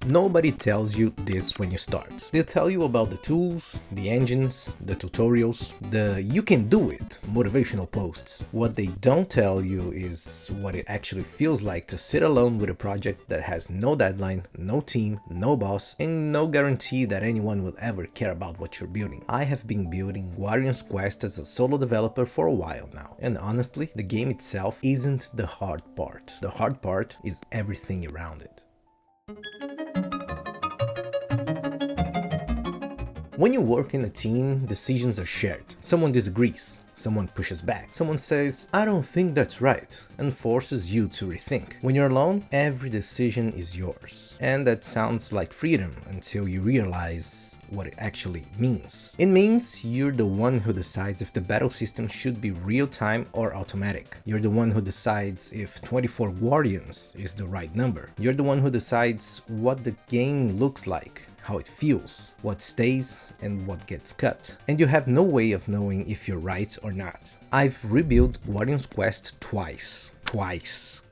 Nobody tells you this when you start. They tell you about the tools, the engines, the tutorials, the "you can do it" motivational posts. What they don't tell you is what it actually feels like to sit alone with a project that has no deadline, no team, no boss, and no guarantee that anyone will ever care about what you're building. I have been building Guardian's Quest as a solo developer for a while now, and honestly, the game itself isn't the hard part. The hard part is everything around it. When you work in a team, decisions are shared. Someone disagrees, someone pushes back, someone says, "I don't think that's right," and forces you to rethink. When you're alone, every decision is yours. And that sounds like freedom until you realize what it actually means. It means you're the one who decides if the battle system should be real-time or automatic. You're the one who decides if 24 guardians is the right number. You're the one who decides what the game looks like, how it feels, what stays and what gets cut. And you have no way of knowing if you're right or not. I've rebuilt Guardian's Quest twice.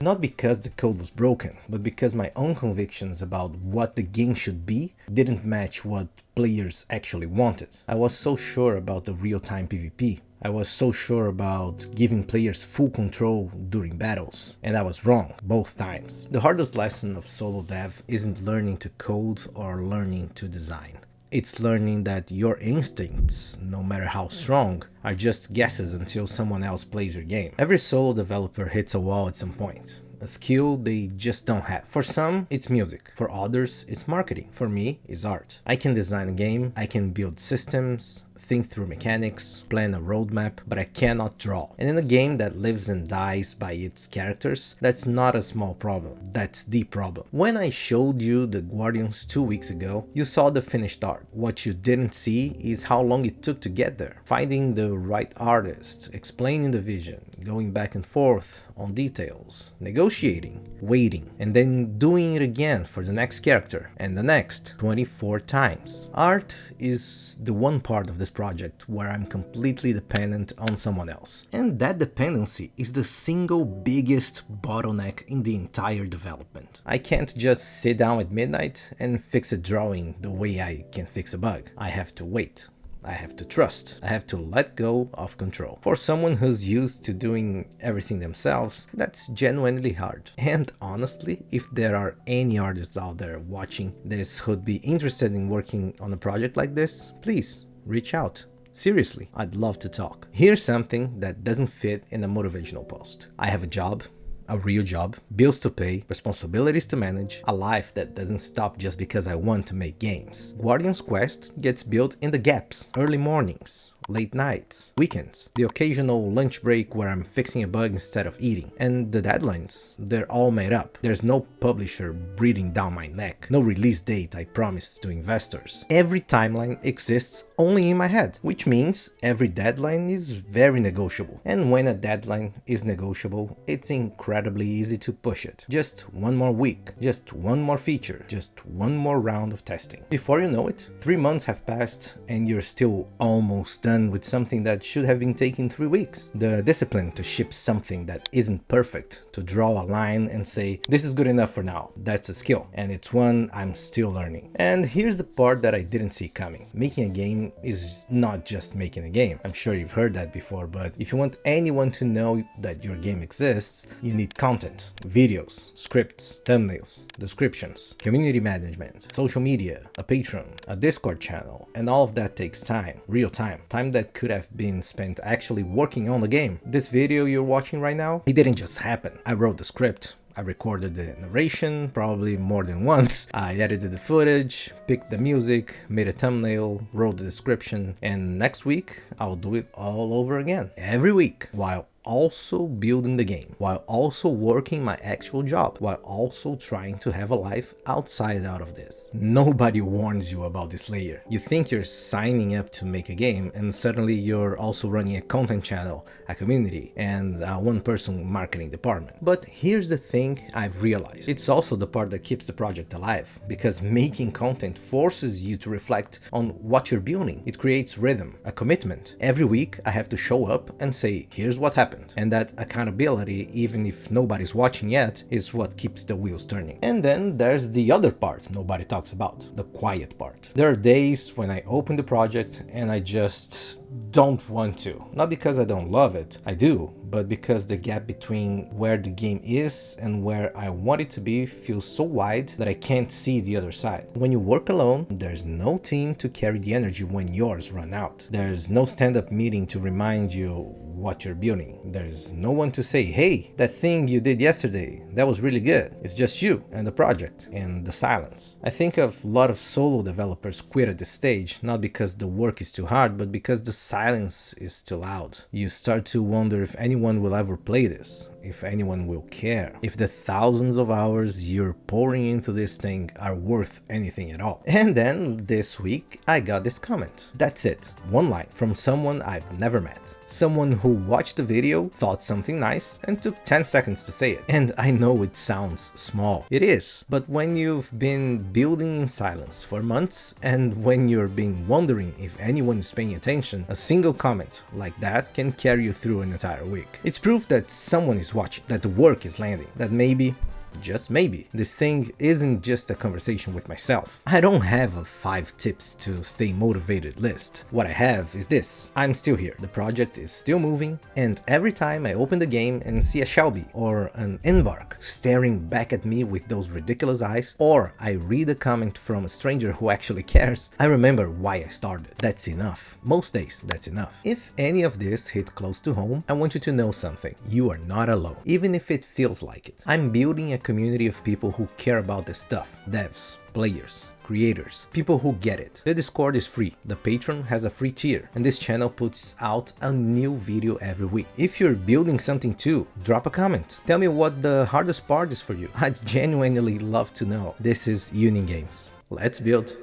Not because the code was broken, but because my own convictions about what the game should be didn't match what players actually wanted. I was so sure about the real-time PvP. I was so sure about giving players full control during battles, and I was wrong both times. The hardest lesson of solo dev isn't learning to code or learning to design. It's learning that your instincts, no matter how strong, are just guesses until someone else plays your game. Every solo developer hits a wall at some point. A skill they just don't have. For some, it's music. For others, it's marketing. For me, it's art. I can design a game, I can build systems, think through mechanics, plan a roadmap, but I cannot draw. And in a game that lives and dies by its characters, that's not a small problem, that's the problem. When I showed you the Guardians 2 weeks ago, you saw the finished art. What you didn't see is how long it took to get there. Finding the right artist, explaining the vision, going back and forth on details, negotiating, waiting, and then doing it again for the next character, and the next 24 times. Art is the one part of this project where I'm completely dependent on someone else. And that dependency is the single biggest bottleneck in the entire development. I can't just sit down at midnight and fix a drawing the way I can fix a bug. I have to wait. I have to trust. I have to let go of control. For someone who's used to doing everything themselves, that's genuinely hard. And honestly, if there are any artists out there watching this who'd be interested in working on a project like this, please reach out. Seriously, I'd love to talk. Here's something that doesn't fit in a motivational post. I have a job. A real job, bills to pay, responsibilities to manage, a life that doesn't stop just because I want to make games. Guardian's Quest gets built in the gaps, early mornings, late nights, weekends, the occasional lunch break where I'm fixing a bug instead of eating. And the deadlines, they're all made up. There's no publisher breathing down my neck, no release date I promised to investors. Every timeline exists only in my head, which means every deadline is very negotiable. And when a deadline is negotiable, it's incredibly easy to push it. Just one more week, just one more feature, just one more round of testing. Before you know it, 3 months have passed and you're still almost done with something that should have been taking 3 weeks. The discipline to ship something that isn't perfect, to draw a line and say, this is good enough for now, that's a skill, and it's one I'm still learning. And here's the part that I didn't see coming. Making a game is not just making a game. I'm sure you've heard that before, but if you want anyone to know that your game exists, you need content, videos, scripts, thumbnails, descriptions, community management, social media, a Patreon, a Discord channel, and all of that takes time, real time that could have been spent actually working on the game. This video you're watching right now, it didn't just happen. I wrote the script, I recorded the narration probably more than once, I edited the footage, picked the music, made a thumbnail, wrote the description, and next week I'll do it all over again, every week, while also building the game, while also working my actual job, while also trying to have a life outside out of this. Nobody warns you about this layer. You think you're signing up to make a game and suddenly you're also running a content channel, a community, and a one-person marketing department. But here's the thing I've realized. It's also the part that keeps the project alive, because making content forces you to reflect on what you're building. It creates rhythm, a commitment. Every week I have to show up and say, here's what happened. happened. And that accountability, even if nobody's watching yet, is what keeps the wheels turning. And then there's the other part nobody talks about, the quiet part. There are days when I open the project and I just don't want to. Not because I don't love it, I do, but because the gap between where the game is and where I want it to be feels so wide that I can't see the other side. When you work alone, there's no team to carry the energy when yours run out. There's no stand-up meeting to remind you what you're building. There's no one to say, hey, that thing you did yesterday, that was really good. It's just you and the project and the silence. I think a lot of solo developers quit at this stage, not because the work is too hard, but because the silence is too loud. You start to wonder if anyone will ever play this, if anyone will care, if the thousands of hours you're pouring into this thing are worth anything at all. And then this week I got this comment. That's it, one line from someone I've never met. Someone who watched the video, thought something nice, and took 10 seconds to say it. And I know it sounds small. It is. But when you've been building in silence for months, and when you've been wondering if anyone is paying attention, a single comment like that can carry you through an entire week. It's proof that someone is watching, that the work is landing, that maybe, just maybe, this thing isn't just a conversation with myself. I don't have a 5 tips to stay motivated list. What I have is this: I'm still here, the project is still moving, and every time I open the game and see a Shelby or an Embark staring back at me with those ridiculous eyes, or I read a comment from a stranger who actually cares, I remember why I started. That's enough. Most days, that's enough. If any of this hit close to home, I want you to know something. You are not alone, even if it feels like it. I'm building a community of people who care about this stuff. Devs, players, creators, people who get it. The Discord is free, the Patreon has a free tier, and this channel puts out a new video every week. If you're building something too, drop a comment. Tell me what the hardest part is for you. I'd genuinely love to know. This is UNNIN Games. Let's build.